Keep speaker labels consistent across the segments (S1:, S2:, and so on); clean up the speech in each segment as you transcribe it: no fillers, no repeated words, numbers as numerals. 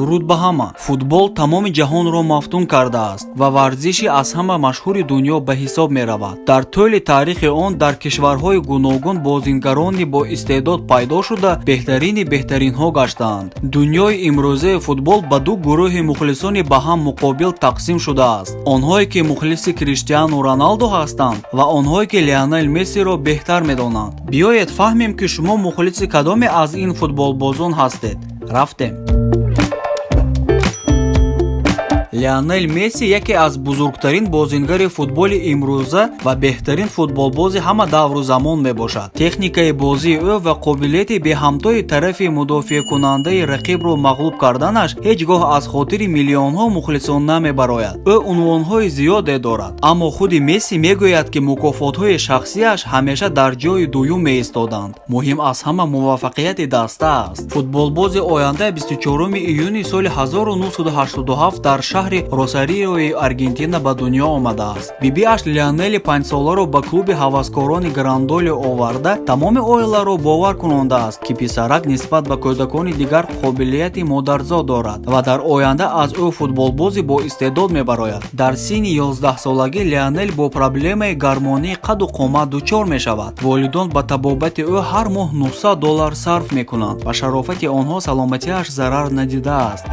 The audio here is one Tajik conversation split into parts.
S1: дуруд ба ҳама. Футбол тамоми ҷаҳонро мафтун кардааст ва варзиши аз ҳама машҳури дунё ба ҳисоб меравад. Дар тӯли тарихи он дар кишварҳои гуногун бозингарони бо истеъдод пайдо шуда беҳтарини беҳтаринҳо гаштаанд. Дунёи имрӯзаи футбол ба ду гурӯҳи мухлисони ба ҳам муқобил тақсим шудааст. Онҳое ки мухлиси Криштиану Роналдо ҳастанд ва онҳое ки Лионел Мессиро беҳтар медонанд. Биёед фаҳмем ки шумо мухлиси кадоме аз ин футболбозон ҳастед. Рафтем. Лионел Месси яке аз бузургтарин бозингари футболи имрӯза ва беҳтарин футболбози ҳама давру замон мебошад. Техникаи бозии ӯ ва қобилияти беҳамтои тарафи мудофиъкунандаи рақибро мағлуб карданаш ҳеҷ гоҳ аз хотири миллионҳо мухлисон намебарояд. Ӯ унвонҳои зиёде дорад, аммо худи Месси мегӯяд ки мукофотҳои шахсияш ҳамеша дар ҷои дуюм меистоданд. Муҳим аз ҳама муваффақияти даста аст. Футболбози оянда 24 июни соли 1987 дар шаҳри Росариои Аргентина ба дунё омадааст. Бибиаш Лионели 5 соларо ба клуби ҳаваскорони Грандоли оварда тамоми оиларо бовар кунондааст ки писарак нисбат ба кӯдакони дигар қобилияти модарзод дорад ва дар оянда аз ӯ футболбози бо истеъдод мебарояд. Дар синни 11-солагӣ Лионел бо проблемаи гармонии қаду қомат дучор мешавад. Волидон ба табобати ӯ ҳар моҳ $900 сарф мекунанд ва шарофати онҳо саломатиаш зарар надидааст.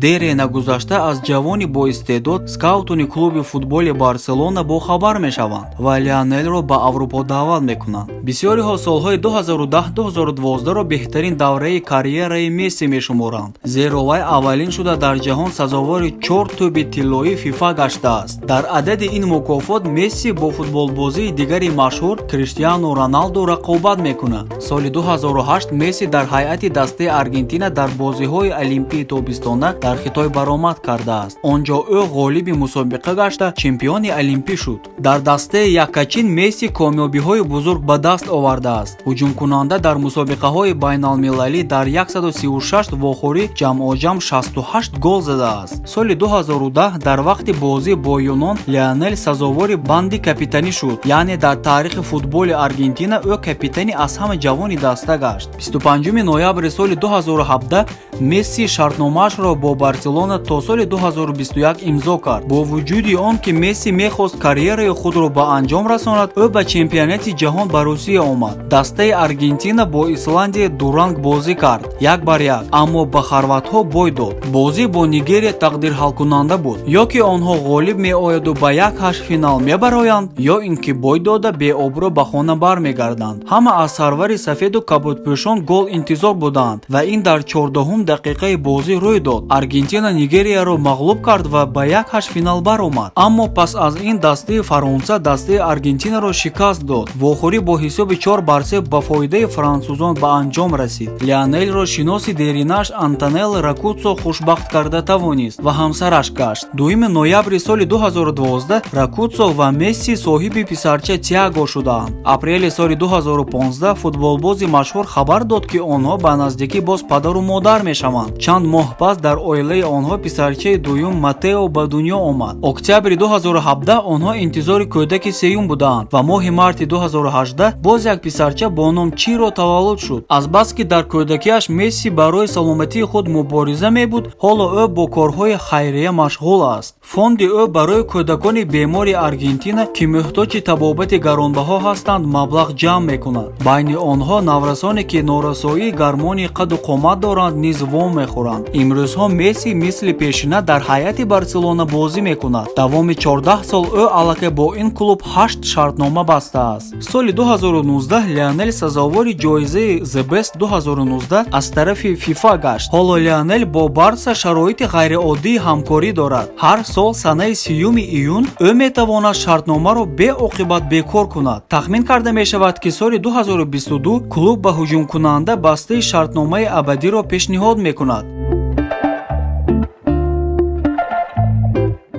S1: Дере нагузашта аз ҷавони боистеъдод скаутони клуби футболи Барселона бохабар мешаванд ва Лионелро ба Аврупо даъват мекунанд. Бисёриҳо солҳои 2010-2012-ро беҳтарин давраи карьераи Месси мешуморанд, зеро вай аввалин шуда дар ҷаҳон сазовори 4 тӯби тиллои FIFA гаштааст. Дар адади ин мукофот Месси бо футболбозии дигари машҳур Криштиану Роналдо рақобат мекунад. Соли 2008 Месси дар ҳайати дастаи Аргентина дар бозиҳои олимпии тобистона дар Хитой баромад кардааст. Онҷо ӯ ғолиби мусобиқа гашта чемпиони олимпӣ шуд. Дар дастаи яккачин Месси комёбиҳои бузург ба даст овардааст. ҳуҷумкунанда дар мусобиқаҳои байналмилалӣ дар 136 вохӯрӣ ҷамъоҷам 68 гол задааст. Соли 2010 дар вақти бозӣ бо Юнон Лионел сазовори банди капитанӣ шуд, яъне дар таърихи футболи Аргентина ӯ капитани аз ҳама ҷавони даста гашт. 25 ноябри соли 2017 Месси шартномаашро бо Барселона то соли 2021 имзо кард. Бо вуҷуди он ки Месси мехост карьераи худро ба анҷом расонад, ӯ ба чемпионати ҷаҳон ба Русия омад. Дастаи Аргентина бо Исландия дуранг бозӣ кард 1-1, аммо ба хорватҳо бой дод. Бозӣ бо Нигерия тақдирҳалкунанда буд. ё ки онҳо ғолиб меояду ба 1/8 финал мебароянд, ё ин ки бой дода беобрӯ ба хона бармегарданд. Ҳама аз сарвари сафеду кабудпӯшон гол интизор буданд ва ин дар 14 дақиқаи бозӣ рӯй дод. Аргентина Нигерияро мағлуб кард ва ба 1/8 финал баромад. Аммо пас аз ин дастаи Фаронса дастаи Аргентинаро шикаст дод. Вохӯрӣ бо ҳисоби 4-3 ба фоидаи франсузон ба анҷом расид. Лионелро шиноси деринаш Антонелл Ракуццо хушбахт карда тавонист ва ҳамсараш гашт. 2 ноябри соли 2012 Ракуццо ва Месси соҳиби писарча Тиаго шудаанд. Апрели соли 2015 футболбози машҳур хабар дод ки онҳо ба наздикӣ боз падару модар мешаванд. Чанд моҳ пас дар оилаи онҳо писарчаи дуюм Матео ба дунё омад. Октябри 2017 онҳо интизори кӯдаки сеюм буданд ва моҳи марти 2018 боз як писарча бо ном Чиро таваллуд шуд. Азбаски дар кӯдакиаш Месси барои саломатии худ мубориза мебуд, ҳоло ӯ бо корҳои хайрия машғул аст. Фонди ӯ барои кӯдакони бемори Аргентина ки муҳтоҷи табобати гаронбаҳо ҳастанд маблағ ҷамъ мекунад. Байни онҳо наврасоне ки норасоии гармони қаду қомат доранд низ вом мехӯранд. Имрӯзҳо Месси мисли пешина дар ҳайати Барселона бозӣ мекунад. Давоми 14 сол ӯ аллакай бо ин клуб 8 шартнома бастааст. Соли 2019 Лионел сазовори ҷоизаи The Best 2019 аз тарафи FIFA гашт. ҳоло Лионел бо Барса шароити ғайриоддии ҳамкорӣ дорад. ҳар сол санаи 30 июн ӯ метавонад шартномаро беоқибат бекор кунад. тахмин карда мешавад ки соли 2022 клуб ба ҳуҷумкунанда бастаи шартномаи абадиро пешниҳод мекунад.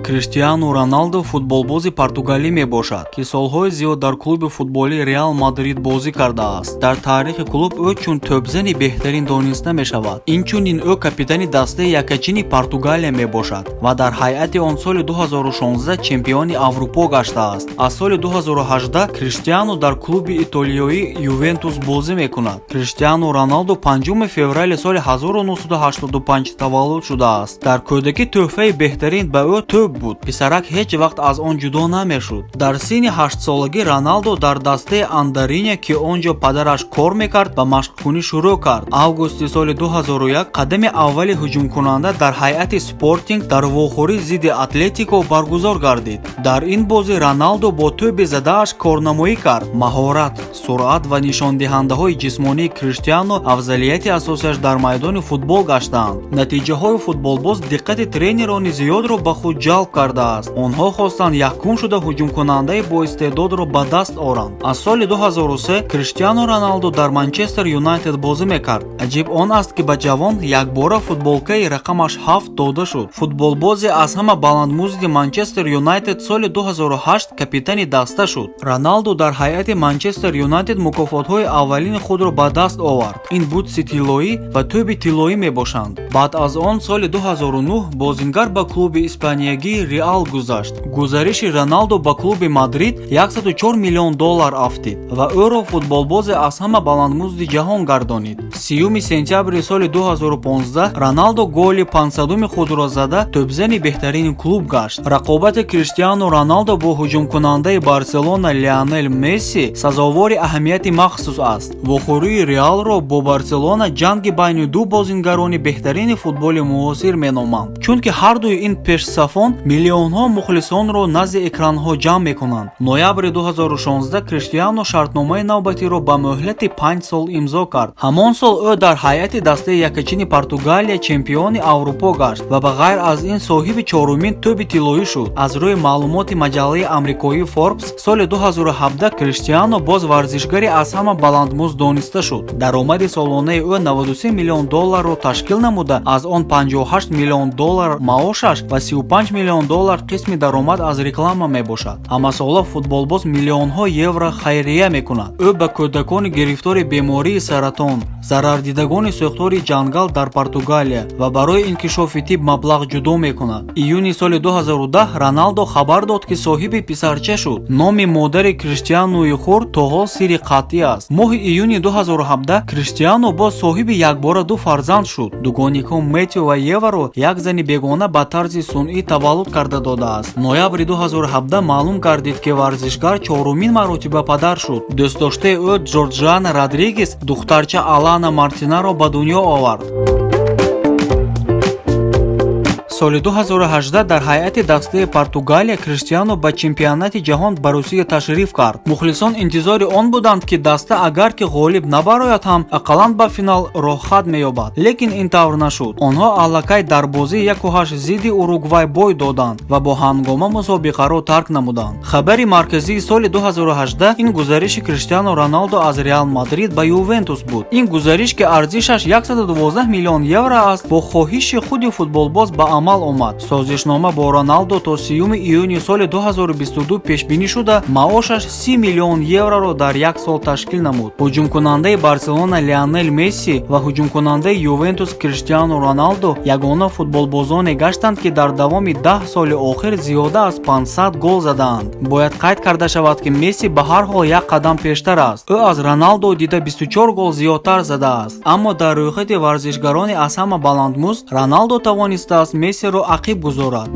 S1: Криштиану Роналдо футболбози португалӣ мебошад, ки солҳои зиёд дар клуби футболии Реал Мадрид бозӣ кардааст. Дар таърихи клуб ӯ чун тӯбзани беҳтарин дониста мешавад. Инчунин ӯ капитани дастаи якачини Португалия мебошад ва дар ҳайати он соли 2016 чемпиони Аврупо гаштааст. Аз соли 2018 Криштиану дар клуби итолиёи Ювентус бозӣ мекунад. Криштиану Роналдо 5 феврали соли 1985 таваллуд шудааст. Дар кӯдаки тӯҳфаи беҳтарин ба ӯ тӯб буд. Писарак ҳеҷ вақт аз он ҷудо намешуд. Дар синни 8-солагӣ Роналдо дар дастаи Андариня, ки он ҷо падараш кор мекард, ба машқкунӣ шурӯъ кард. Августи соли 2001 қадами аввали ҳуҷумкунанда дар ҳайати Спортинг дар вохӯрӣ зидди Атлетико баргузор гардид. Дар ин бозӣ Роналдо бо тӯби задааш корнамоӣ кард. Маҳорат, суръат ва нишондиҳандаҳои ҷисмонии Криштиану афзалияти асосияш дар майдони футбол гаштаанд. Натиҷаҳои футболбоз диққати тренерони зиёдро ба худ ҷалб кардааст. Онҳо хостанд якум шуда ҳуҷумкунандаи боистеъдодро ба даст оранд. Аз соли 2003 Криштиану Роналдо дар Манчестер Юнайтед бозӣ мекард. Аҷиб он аст, ки ба ҷавон якбора футболкаи рақамаш 7 дода шуд. Футболбозе аз ҳама баландмузди Манчестер Юнайтед соли 2008 капитани даста шуд. Роналдо дар ҳайати Манчестер Юнайтед мукофотҳои аввалини худро ба даст овард. Ин бутси тиллоӣ ва тӯби тиллоӣ мебошанд. Баъд аз он соли 2009 бозингар ба клуби испаниягии Реал гузашт. Гузариши Роналдо ба клуби Мадрид $104 миллион афтид ва ӯро футболбозе аз ҳама баландмузди ҷаҳон гардонид. 3 сентябри соли 2015 Роналдо голи 500-уми худро зада тӯбзани беҳтарини клуб гашт. Рақобати Криштиану Роналдо бо ҳуҷумкунандаи Барселона Лионел Месси сазовори аҳамияти махсус аст. Вохӯрии Реалро бо Барселона ҷанги байни ду бозингарони беҳтарини футболи муосир меноманд, чунки ҳардуи ин пешсафон миллионҳо мухлисонро назди экранҳо ҷамъ мекунанд. Ноябри 2016 Криштиану шартномаи навбатиро ба муҳлати 5 сол имзо кард. Ҳамон сол ӯ дар ҳайати дастаи якачини Португалия чемпиони Аврупо гашт ва ба ғайр аз ин соҳиби чорумин тӯби тиллоӣ шуд. Аз рӯи маълумоти маҷаллаи амрикои Forbes соли 2017 Криштиану боз варзишгари аз ҳама баландмузд дониста шуд. Даромади солонаи ӯ $93 миллион ташкил намуда, аз он $58 миллион маошаш ва $35 миллион қисми даромад аз реклама мебошад. Ҳамасола футболбоз миллионҳо евро хайрия мекунад. Ӯ ба кӯдакони гирифтори бемории саратон, зарардидагони сӯхтори ҷангал дар Португалия ва барои инкишофи тиб маблағ ҷудо мекунад. Июни соли 2010 Роналдо хабар дод, ки соҳиби писарча шуд. Номи модари Криштиануи хурд то ҳол сирри қатъӣ аст. Моҳи июни 2017 Криштиану боз соҳиби якбора ду фарзанд шуд. Дугоникон Мэтью ва Еваро як зани бегона ба тарзи сунъӣ таваллуд карда додааст. Ноябри 2017 маълум гардид, ки варзишгар чорумин маротиба падар шуд. Дӯстдоштаи ӯ Ҷорҷана Родригес духтарча Алана Мартинаро ба дунё овард. Соли 2018 дар ҳайати дастаи Португалия Криштиану ба чемпионати ҷаҳон ба Русия ташриф кард. Мухлисон интизори он буданд, ки даста агар ки ғолиб набарояд ҳам ақаллан ба финал роҳхат меёбад. Лекин ин тавр нашуд. Онҳо аллакай дар бозии 1-8 зидди Уругвай бой доданд ва бо ҳангома мусобиқаро тарк намуданд. Хабари марказии соли 2018 ин гузариши Криштиану Роналдо аз Реал Мадрид ба Ювентус буд. Ин гузариш, ки арзишаш €112 миллион аст, бо хоҳиши худи футболбоз ба амал омад. Созишнома бо Роналдо то 3 июни соли 2022 пешбинӣ шуда маошаш €30 миллион дар як сол ташкил намуд. ҳуҷумкунандаи Барселона Лионел Месси ва ҳуҷумкунандаи Ювентус Криштиану Роналдо ягона футболбозоне гаштанд, ки дар давоми 10 соли охир зиёда аз 500 гол задаанд. Бояд қайд карда шавад, ки Месси ба ҳар ҳол як қадам пештар аст. ӯ аз Роналдо дида 24 гол зиёдтар задааст. Аммо дар рӯйхати варзишгарони аз ҳама баландмузд Роналдо тавонистааст Мессиро ақиб гузорад.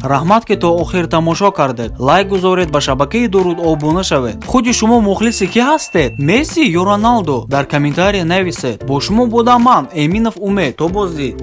S1: раҳмат, ки то охир тамошо кардед. Лайк гузоред, ба шабакаи Дуруд обуна шавед. худи шумо мухлиси кӣ ҳастед? Месси ё Роналдо? Дар комментария нависед. Бо шумо будам ман, Эминов Умед. То бозди.